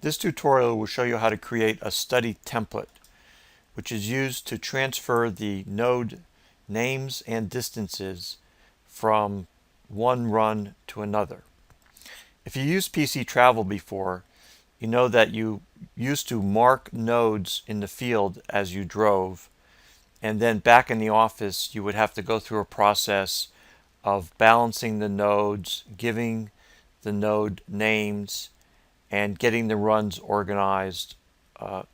This tutorial will show you how to create a study template, which is used to transfer the node names and distances from one run to another. If you used PC Travel before, you know that you used to mark nodes in the field as you drove, and then back in the office you would have to go through a process of balancing the nodes, giving the node names, and getting the runs organized,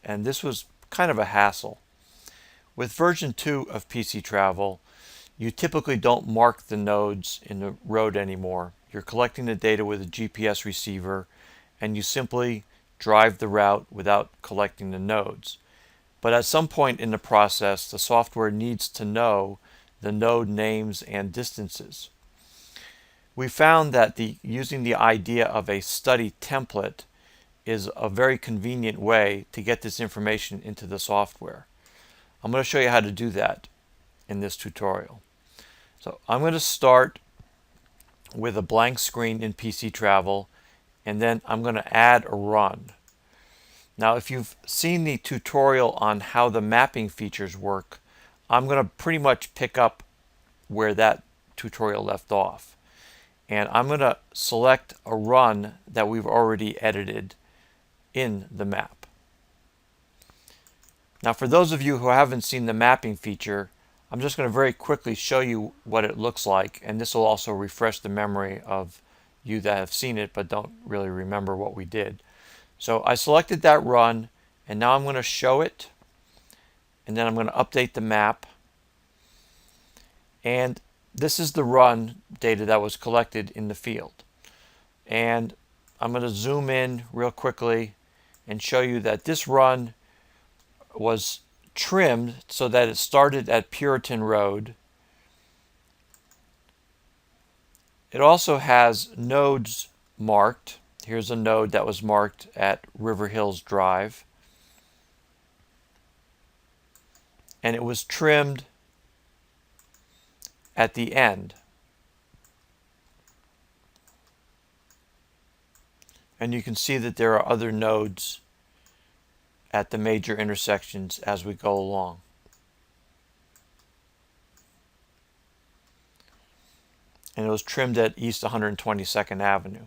and this was kind of a hassle. With version 2 of PC Travel, you typically don't mark the nodes in the road anymore. You're collecting the data with a GPS receiver, and you simply drive the route without collecting the nodes. But at some point in the process, the software needs to know the node names and distances. We found that using the idea of a study template is a very convenient way to get this information into the software. I'm going to show you how to do that in this tutorial. So I'm going to start with a blank screen in PC Travel, and then I'm going to add a run. Now, if you've seen the tutorial on how the mapping features work, I'm going to pretty much pick up where that tutorial left off. And I'm going to select a run that we've already edited in the map. Now, for those of you who haven't seen the mapping feature, I'm just going to very quickly show you what it looks like, and this will also refresh the memory of you that have seen it but don't really remember what we did. So I selected that run, and now I'm going to show it, and then I'm going to update the map. And this is the run data that was collected in the field. And I'm going to zoom in real quickly and show you that this run was trimmed so that it started at Puritan Road. It also has nodes marked. Here's a node that was marked at River Hills Drive. And it was trimmed at the end. And you can see that there are other nodes at the major intersections as we go along. And it was trimmed at East 122nd Avenue.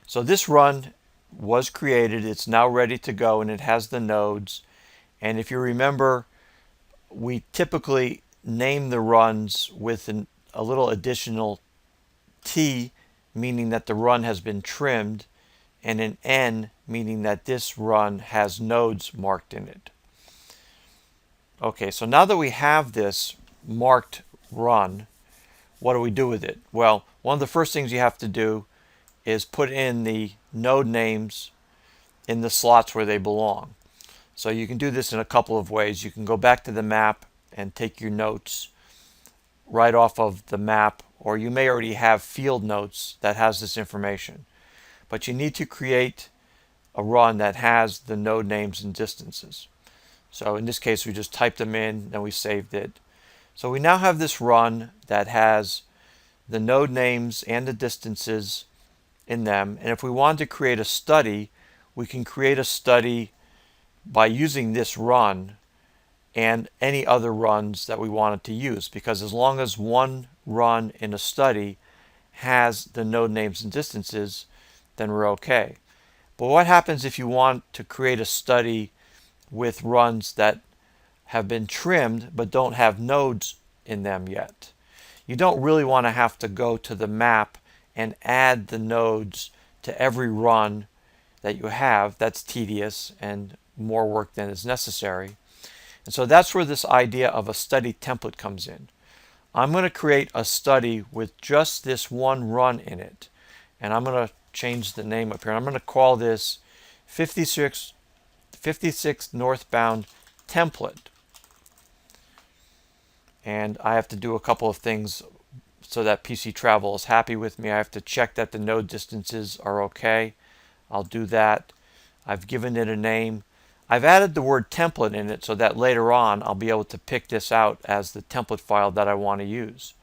So this run was created, it's now ready to go, and it has the nodes. And if you remember, we typically name the runs with a little additional T, meaning that the run has been trimmed, and an N, meaning that this run has nodes marked in it. Okay, so now that we have this marked run, what do we do with it? Well, one of the first things you have to do is put in the node names in the slots where they belong. So you can do this in a couple of ways. You can go back to the map and take your notes right off of the map, or you may already have field notes that has this information. But you need to create a run that has the node names and distances. So in this case, we just typed them in, then we saved it. So we now have this run that has the node names and the distances in them. And if we want to create a study, we can create a study by using this run and any other runs that we wanted to use, because as long as one run in a study has the node names and distances, then we're okay. But what happens if you want to create a study with runs that have been trimmed but don't have nodes in them yet? You don't really want to have to go to the map and add the nodes to every run that you have. That's tedious and more work than is necessary. And so that's where this idea of a study template comes in. I'm going to create a study with just this one run in it, and I'm going to change the name up here. I'm going to call this 56 northbound template. And I have to do a couple of things so that PC Travel is happy with me. I have to check that the node distances are okay. I'll do that. I've given it a name. I've added the word template in it so that later on I'll be able to pick this out as the template file that I want to use.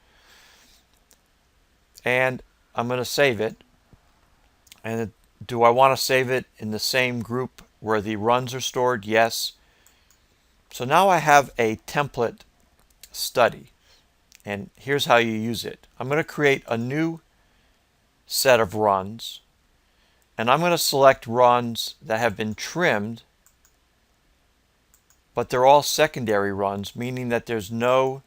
And I'm going to save it. And Do I want to save it in the same group where the runs are stored? Yes. So now I have a template study, and here's how you use it. I'm going to create a new set of runs, and I'm going to select runs that have been trimmed, but they're all secondary runs, meaning that there's no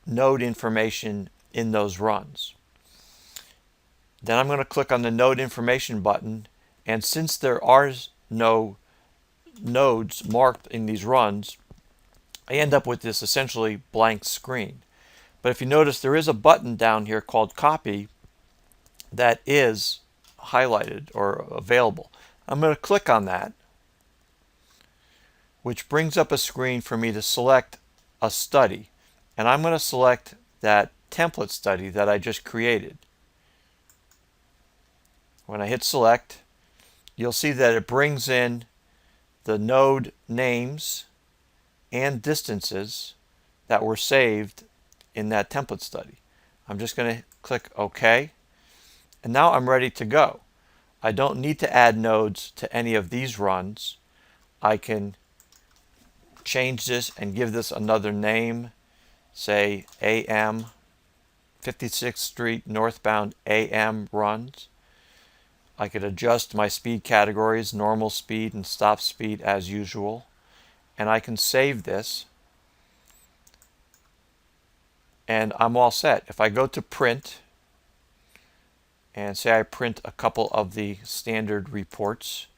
node information in those runs. Then I'm going to click on the node information button, and since there are no nodes marked in these runs, I end up with this essentially blank screen. But if you notice, there is a button down here called Copy that is highlighted or available. I'm going to click on that, which brings up a screen for me to select a study. And I'm going to select that template study that I just created. When I hit select, you'll see that it brings in the node names and distances that were saved in that template study. I'm just going to click OK, and now I'm ready to go. I don't need to add nodes to any of these runs. I can change this and give this another name, say AM 56th Street northbound AM runs. I could adjust my speed categories, normal speed and stop speed as usual, and I can save this, and I'm all set. If I go to print and say I print a couple of the standard reports,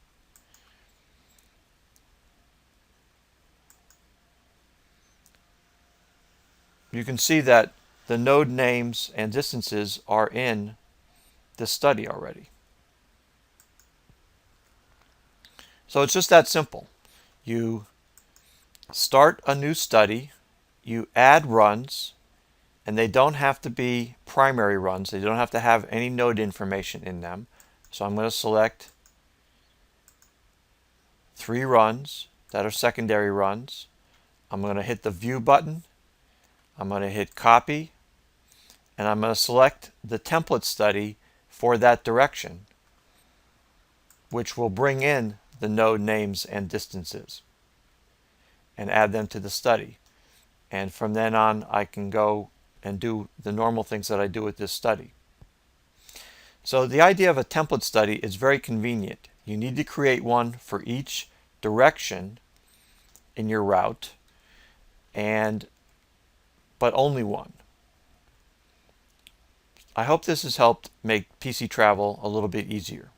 you can see that the node names and distances are in the study already. So it's just that simple. You start a new study, you add runs, and they don't have to be primary runs. They don't have to have any node information in them. So I'm going to select 3 runs that are secondary runs. I'm going to hit the View button. I'm going to hit Copy, and I'm going to select the template study for that direction, which will bring in the node names and distances and add them to the study. And from then on, I can go and do the normal things that I do with this study. So the idea of a template study is very convenient. You need to create one for each direction in your route, but only one. I hope this has helped make PC travel a little bit easier.